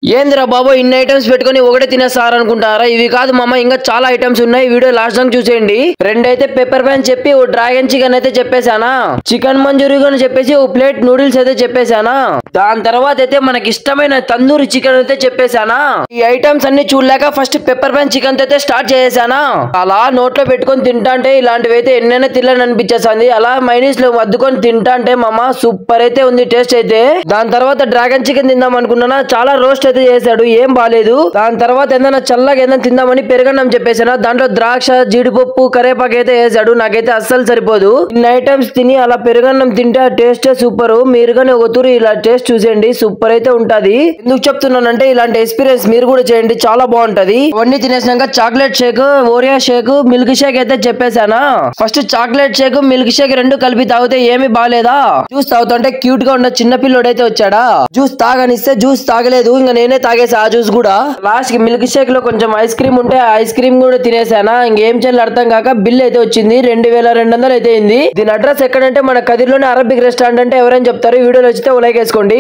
ఏందిరా బాబు ఇన్ని ఐటమ్స్ పెట్టుకొని ఒకటే తినేస్తారు అనుకుంటారా? ఇవి కాదు మామ, ఇంకా చాలా ఐటమ్స్ ఉన్నాయి. వీడియో లాస్ట్ దాకా చూసేయండి. రెండైతే పెప్పర్ ఫ్యాన్ చెప్పి ఓ డ్రాగన్ చికెన్ అయితే చెప్పేశానా, చికెన్ మంచూరియన్ చెప్పేసి ఓ ప్లేట్ నూడిల్స్ అయితే చెప్పేశానా, దాని తర్వాత అయితే మనకి ఇష్టమైన తందూరి చికెన్ అయితే చెప్పేశానా. ఈ ఐటమ్స్ అన్ని చూడలేక ఫస్ట్ పెప్పర్ ఫ్యాన్ చికెన్ అయితే స్టార్ట్ చేసేసానా. అలా నోట్లో పెట్టుకొని తింటా అంటే ఇలాంటివి అయితే ఎన్నైనా తినని అనిపించేసింది. అలా మైనీస్ లో వద్దుకొని తింటా అంటే మామ సూపర్ అయితే ఉంది టేస్ట్ అయితే. దాని తర్వాత డ్రాగన్ చికెన్ తిందాం అనుకున్నానా, చాలా రోస్ట్ అయితే చేశాడు, ఏం బాలేదు. దాని తర్వాత ఏదైనా చల్లగా ఏదైనా తిందామని పెరుగన్నం చెప్పేసాను. దాంట్లో ద్రాక్ష, జీడిపప్పు, కరేపాకు అయితే వేసాడు. నాకైతే అస్సలు సరిపోదు. ఇన్ని ఐటమ్స్ తిని అలా పెరుగన్నం తింటే ఆ టేస్టే సూపర్. మీరు కానీ ఒక తూరి ఇలా టేస్ట్ చూసేయండి, సూపర్ అయితే ఉంటది. ఎందుకు చెప్తున్నానంటే ఇలాంటి ఎక్స్పీరియన్స్ మీరు కూడా చేయండి, చాలా బాగుంటది. అవన్నీ తినేసినాక chocolate shake, Oreo shake, milk shake అయితే చెప్పేశానా. First chocolate shake, milk shake రెండు కలిపి తాగితే ఏమి బాగాలేదా. జ్యూస్ తాగుతుంటే క్యూట్ గా ఉన్న చిన్న పిల్లోడు అయితే వచ్చాడా. జ్యూస్ తాగనిస్తే జ్యూస్ తాగలేదు, ఇంకా నేనే తాగేసా ఆ జ్యూస్ కూడా. లాస్ట్ కి మిల్క్ షేక్ లో కొంచెం ఐస్ క్రీమ్ ఉంటే ఆ ఐస్ క్రీమ్ కూడా తినేసానా. ఇంకేం చేయాలి అర్థం కాక బిల్ అయితే వచ్చింది 2200 అయితే అయింది. దీని అడ్రస్ ఎక్కడంటే మన కదిర్లోనే అరబిక్ రెస్టారెంట్ అంటే ఎవరైనా చెప్తారు. వీడియోలో వచ్చితే ఓ లైక్ వేసుకోండి.